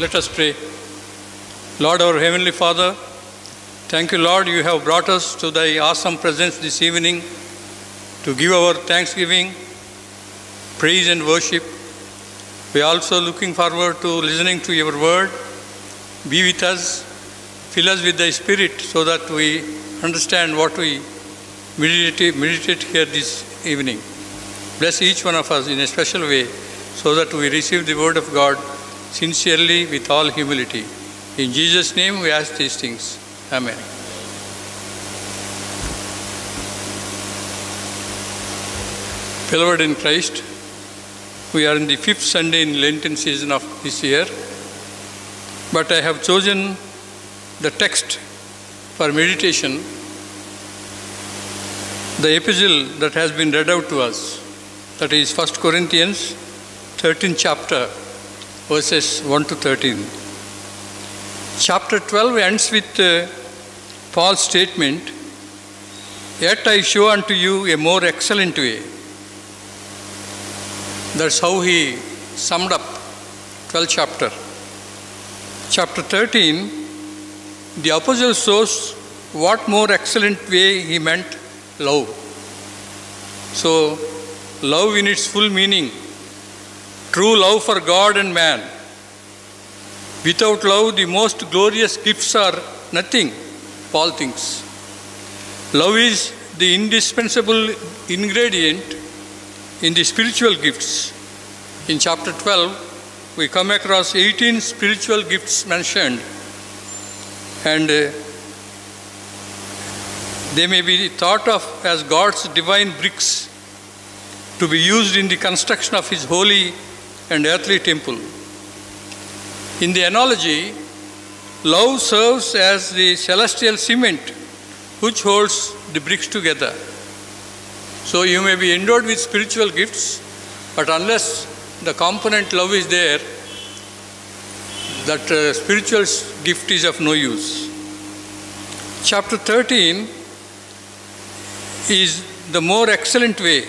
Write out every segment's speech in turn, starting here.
Let us pray. Lord, our Heavenly Father, thank you, Lord, you have brought us to thy awesome presence this evening to give our thanksgiving, praise and worship. We are also looking forward to listening to your word. Be with us, fill us with thy Spirit so that we understand what we meditate here this evening. Bless each one of us in a special way so that we receive the word of God sincerely with all humility. In Jesus' name we ask these things. Amen. Beloved in Christ, we are in the 5th Sunday in Lenten season of this year, but I have chosen the text for meditation, the epistle that has been read out to us, that is 1 Corinthians 13th chapter, verses 1 to 13. Chapter 12 ends with Paul's statement, "Yet I show unto you a more excellent way." That's how he summed up 12th chapter. Chapter 13, the apostle shows what more excellent way he meant: love. So, love in its full meaning, true love for God and man. Without love, the most glorious gifts are nothing, Paul thinks. Love is the indispensable ingredient in the spiritual gifts. In chapter 12, we come across 18 spiritual gifts mentioned, and they may be thought of as God's divine bricks to be used in the construction of His holy and earthly temple. In the analogy, love serves as the celestial cement which holds the bricks together. So you may be endowed with spiritual gifts, but unless the component love is there, that spiritual gift is of no use. Chapter 13 is the more excellent way.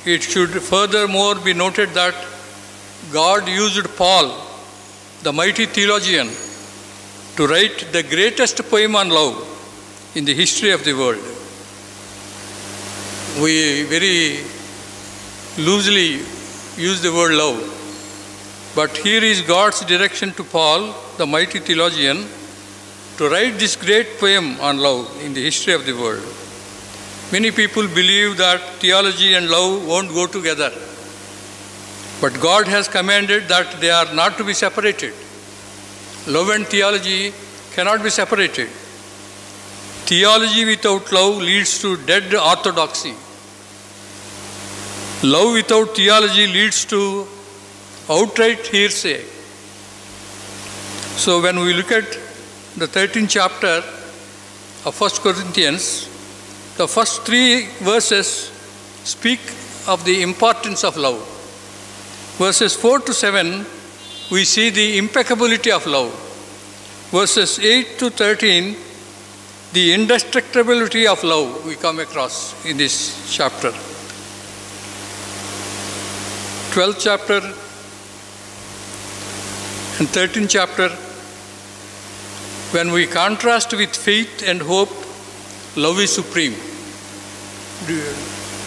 It should furthermore be noted that God used Paul, the mighty theologian, to write the greatest poem on love in the history of the world. We very loosely use the word love, but here is God's direction to Paul, the mighty theologian, to write this great poem on love in the history of the world. Many people believe that theology and love won't go together, but God has commanded that they are not to be separated. Love and theology cannot be separated. Theology without love leads to dead orthodoxy. Love without theology leads to outright hearsay. So when we look at the 13th chapter of 1 Corinthians, the first 3 verses speak of the importance of love. Verses 4 to 7, we see the impeccability of love. Verses 8 to 13, the indestructibility of love we come across in this chapter. 12th chapter and 13th chapter, when we contrast with faith and hope, love is supreme.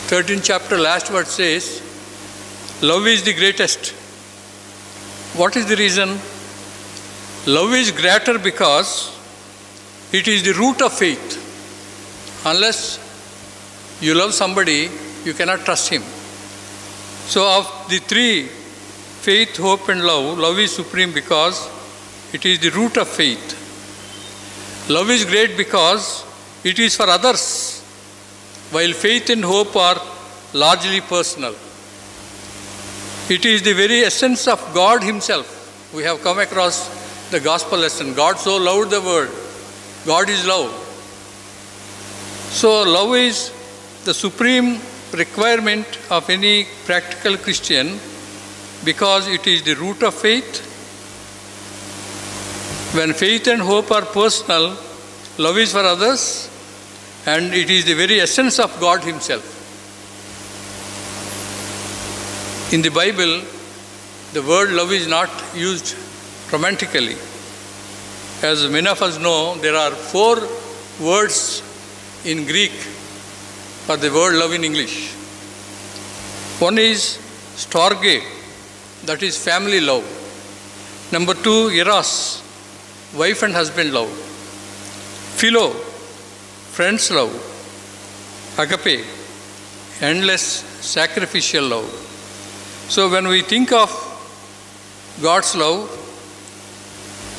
13th chapter, last word says, love is the greatest. What is the reason? Love is greater because it is the root of faith. Unless you love somebody, you cannot trust him. So of the 3, faith, hope and love is supreme because it is the root of faith. Love is great because it is for others, while faith and hope are largely personal. It is the very essence of God Himself. We have come across the gospel lesson. God so loved the world. God is love. So love is the supreme requirement of any practical Christian because it is the root of faith. When faith and hope are personal, love is for others, and it is the very essence of God Himself. In the Bible, the word love is not used romantically. As many of us know, there are 4 words in Greek for the word love in English. One is storge, that is family love. Number 2, eros, wife and husband love. Philo, friends love. Agape, endless sacrificial love. So when we think of God's love,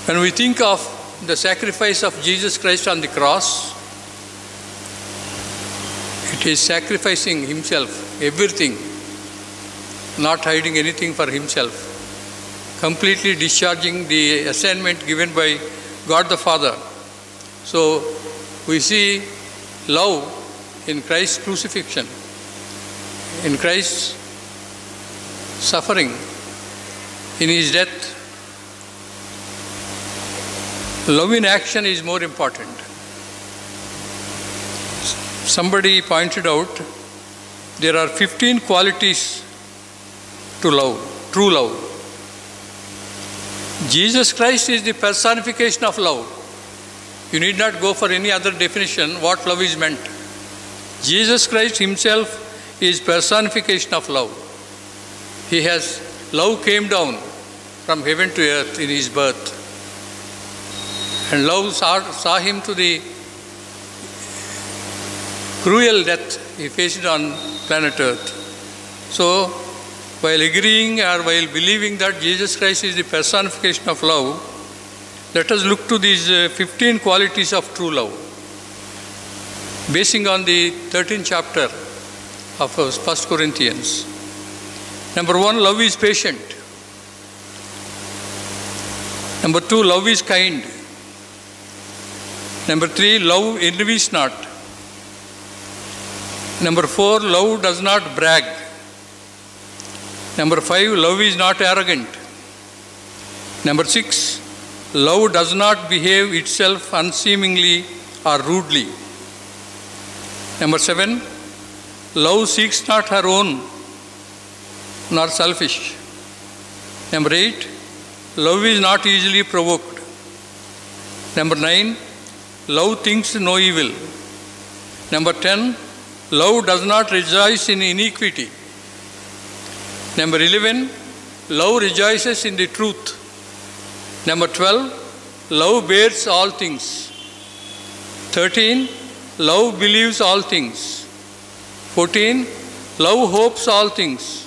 when we think of the sacrifice of Jesus Christ on the cross, it is sacrificing himself, everything, not hiding anything for himself, completely discharging the assignment given by God the Father. So we see love in Christ's crucifixion, in Christ's suffering, in his death. Love in action is more important. Somebody pointed out there are 15 qualities to love, true love. Jesus Christ is the personification of love. You need not go for any other definition what love is meant. Jesus Christ himself is personification of love. Love came down from heaven to earth in his birth. And love saw him to the cruel death he faced on planet earth. So, while agreeing or while believing that Jesus Christ is the personification of love, let us look to these 15 qualities of true love, basing on the 13th chapter of 1 Corinthians. Number 1, love is patient. Number 2, love is kind. Number 3, love envies not. Number 4, love does not brag. Number 5, love is not arrogant. Number 6, love does not behave itself unseemingly or rudely. Number 7, love seeks not her own, nor selfish. Number 8, love is not easily provoked. Number 9, love thinks no evil. Number 10, love does not rejoice in iniquity. Number 11, love rejoices in the truth. Number 12, love bears all things. 13, love believes all things. 14, love hopes all things.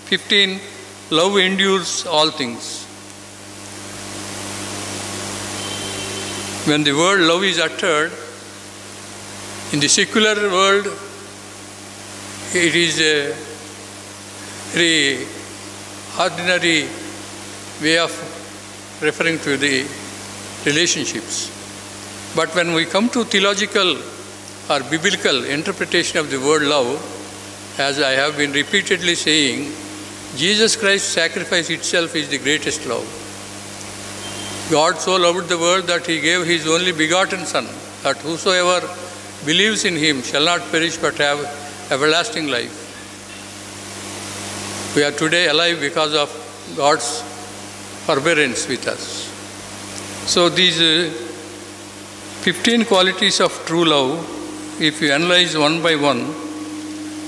15, love endures all things. When the word love is uttered, in the secular world, it is a very ordinary way of referring to the relationships. But when we come to theological or biblical interpretation of the word love, as I have been repeatedly saying, Jesus Christ's sacrifice itself is the greatest love. God so loved the world that he gave his only begotten Son, that whosoever believes in him shall not perish but have everlasting life. We are today alive because of God's forbearance with us. So these 15 qualities of true love, if you analyze one by one,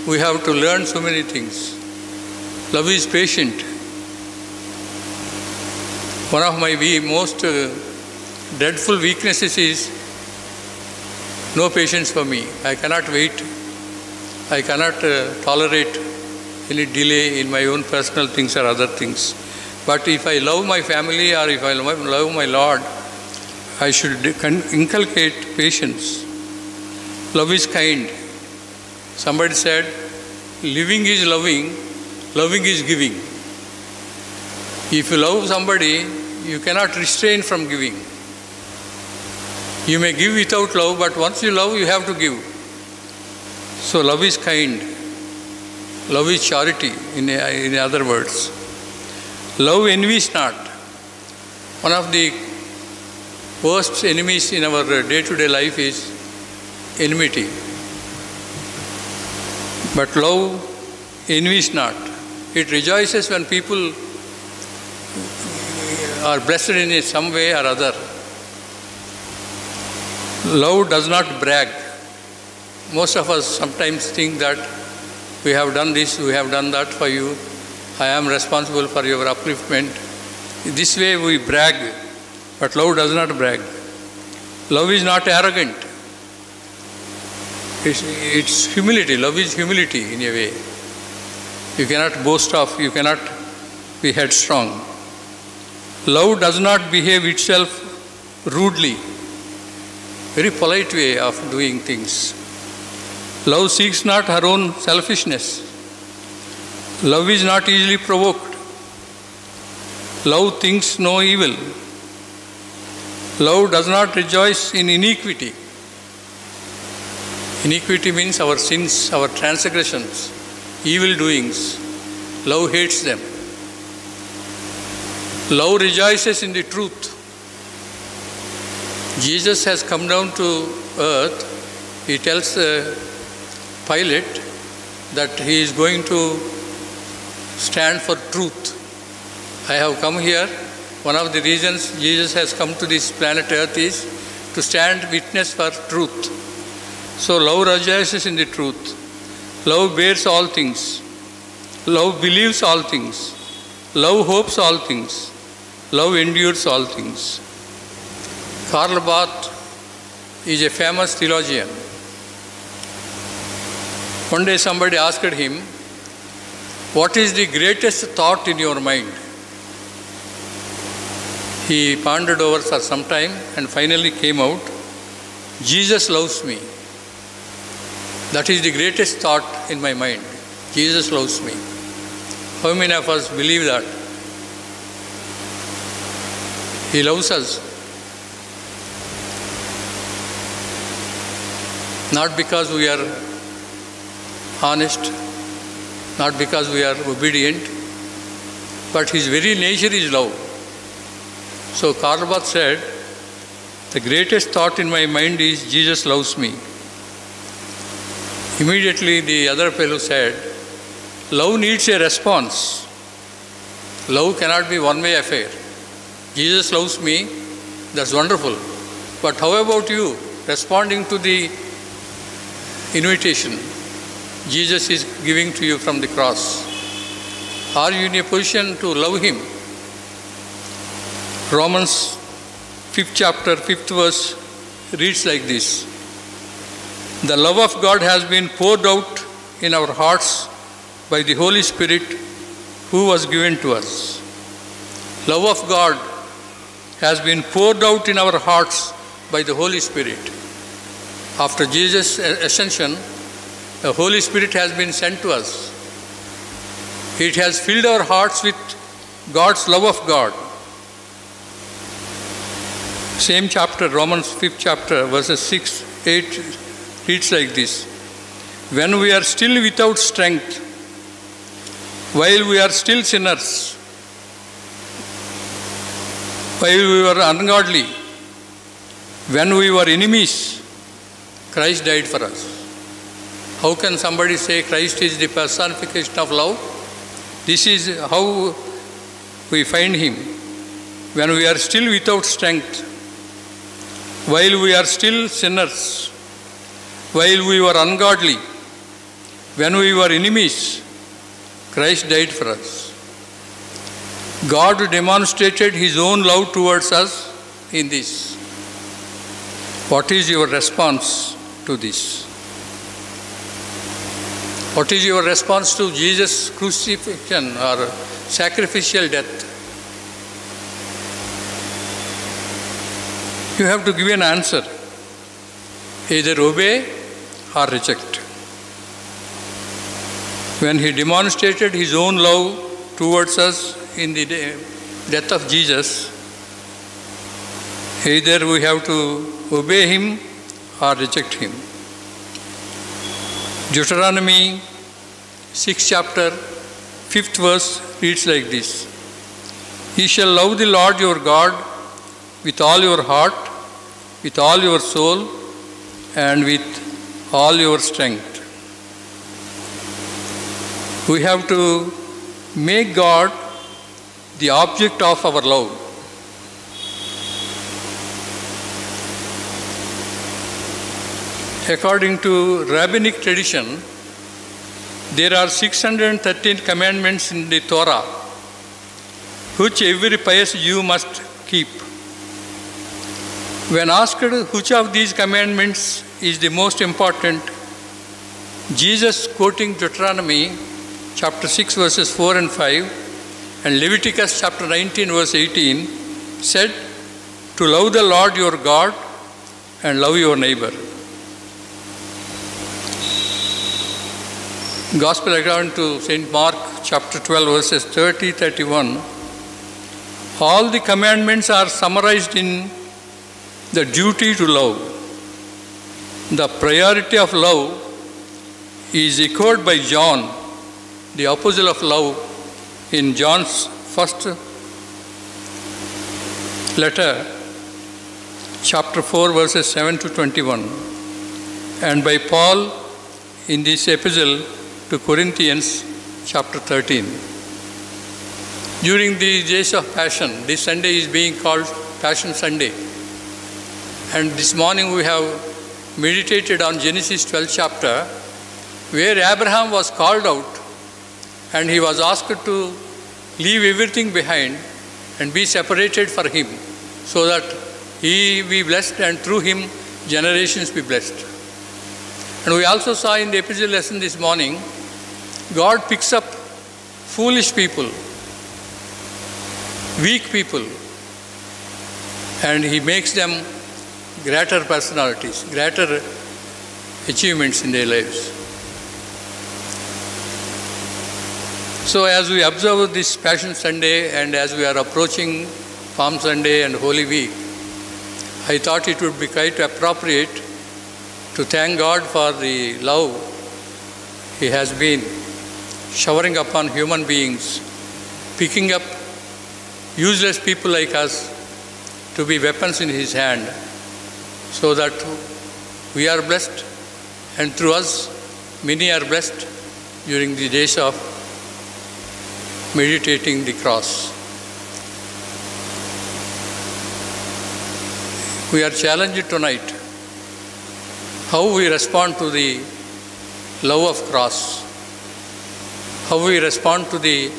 we have to learn so many things. Love is patient. One of my most dreadful weaknesses is no patience for me. I cannot wait. I cannot tolerate any delay in my own personal things or other things. But if I love my family or if I love my Lord, I should inculcate patience. Love is kind. Somebody said, living is loving, loving is giving. If you love somebody, you cannot restrain from giving. You may give without love, but once you love, you have to give. So love is kind. Love is charity, in other words. Love envies not. One of the worst enemies in our day-to-day life is enmity. But love envies not. It rejoices when people are blessed in some way or other. Love does not brag. Most of us sometimes think that we have done this, we have done that for you, I am responsible for your upliftment. This way we brag, but love does not brag. Love is not arrogant. It's humility. Love is humility in a way. You cannot boast of, you cannot be headstrong. Love does not behave itself rudely. Very polite way of doing things. Love seeks not her own selfishness. Love is not easily provoked. Love thinks no evil. Love does not rejoice in iniquity. Iniquity means our sins, our transgressions, evil doings. Love hates them. Love rejoices in the truth. Jesus has come down to earth. He tells Pilate that he is going to stand for truth. I have come here. One of the reasons Jesus has come to this planet Earth is to stand witness for truth. So love rejoices in the truth. Love bears all things. Love believes all things. Love hopes all things. Love endures all things. Karl Barth is a famous theologian. One day somebody asked him, "What is the greatest thought in your mind?" He pondered over for some time and finally came out, "Jesus loves me. That is the greatest thought in my mind. Jesus loves me." How many of us believe that? He loves us. Not because we are honest, not because we are obedient, but His very nature is love. So Karl Barth said, "The greatest thought in my mind is Jesus loves me." Immediately the other fellow said, "Love needs a response. Love cannot be one-way affair. Jesus loves me, that's wonderful. But how about you responding to the invitation Jesus is giving to you from the cross? Are you in a position to love Him?" Romans 5th chapter, 5th verse reads like this: "The love of God has been poured out in our hearts by the Holy Spirit who was given to us." Love of God has been poured out in our hearts by the Holy Spirit. After Jesus' ascension, the Holy Spirit has been sent to us. It has filled our hearts with God's love of God. Same chapter, Romans 5th chapter, verses 6, 8, reads like this: "When we are still without strength, while we are still sinners, while we were ungodly, when we were enemies, Christ died for us." How can somebody say Christ is the personification of love? This is how we find Him. When we are still without strength, while we are still sinners, while we were ungodly, when we were enemies, Christ died for us. God demonstrated His own love towards us in this. What is your response to this? What is your response to Jesus' crucifixion or sacrificial death? You have to give an answer. Either obey or reject. When He demonstrated His own love towards us in the death of Jesus, either we have to obey Him or reject Him. Deuteronomy 6th chapter, 5th verse reads like this: "Ye shall love the Lord your God with all your heart, with all your soul, and with all your strength." We have to make God the object of our love. According to rabbinic tradition, there are 613 commandments in the Torah, which every pious Jew must keep. When asked which of these commandments is the most important, Jesus, quoting Deuteronomy chapter 6 verses 4 and 5 and Leviticus chapter 19 verse 18, said to love the Lord your God and love your neighbor. Gospel according to St. Mark chapter 12 verses 30-31. All the commandments are summarized in the duty to love. The priority of love is echoed by John, the apostle of love, in John's first letter, chapter 4, verses 7-21, and by Paul in this epistle to Corinthians, chapter 13. During the days of Passion, this Sunday is being called Passion Sunday. And this morning we have meditated on Genesis 12th chapter, where Abraham was called out and he was asked to leave everything behind and be separated for him, so that he be blessed and through him generations be blessed. And we also saw in the epistle lesson this morning, God picks up foolish people, weak people, and he makes them greater personalities, greater achievements in their lives. So as we observe this Passion Sunday and as we are approaching Palm Sunday and Holy Week, I thought it would be quite appropriate to thank God for the love He has been showering upon human beings, picking up useless people like us to be weapons in His hand, so that we are blessed, and through us many are blessed during the days of meditating the cross. We are challenged tonight how we respond to the love of cross, how we respond to the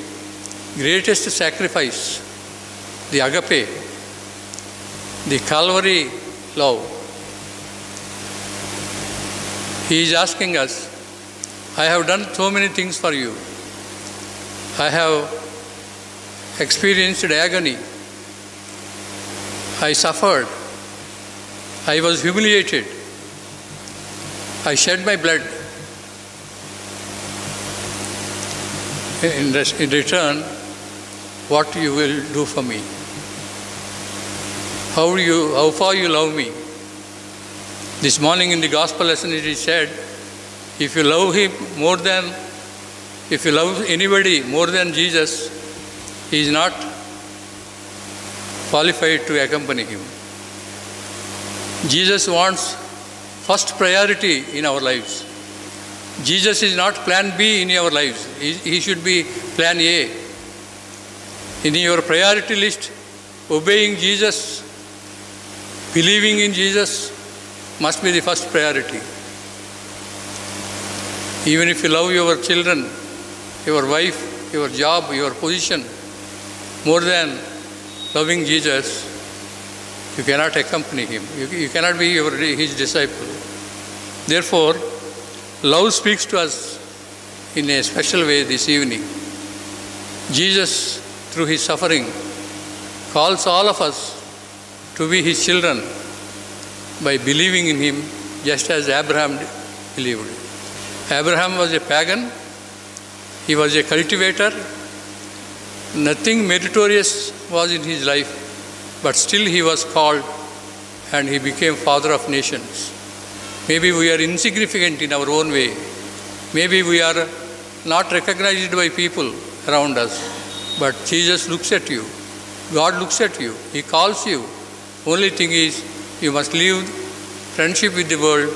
greatest sacrifice, the agape, the Calvary love. He is asking us, I have done so many things for you. I have experienced agony. I suffered. I was humiliated. I shed my blood. In return, what you will do for me? How far you love me? This morning in the gospel lesson it is said, if you love anybody more than Jesus, he is not qualified to accompany him. Jesus wants first priority in our lives. Jesus is not plan B in our lives. He should be plan A. In your priority list, obeying Jesus, believing in Jesus must be the first priority. Even if you love your children, your wife, your job, your position, more than loving Jesus, you cannot accompany him. You cannot be his disciple. Therefore, love speaks to us in a special way this evening. Jesus, through his suffering, calls all of us to be his children by believing in him, just as Abraham believed. Abraham was a pagan. He was a cultivator. Nothing meritorious was in his life, but still he was called and he became father of nations. Maybe we are insignificant in our own way. Maybe we are not recognized by people around us. But Jesus looks at you. God looks at you. He calls you. Only thing is, you must leave friendship with the world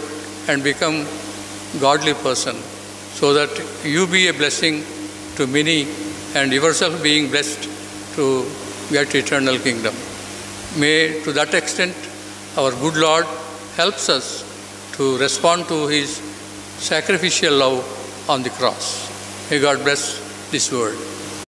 and become godly person, so that you be a blessing to many and yourself being blessed to get eternal kingdom. May to that extent our good Lord helps us to respond to his sacrificial love on the cross. May God bless this word.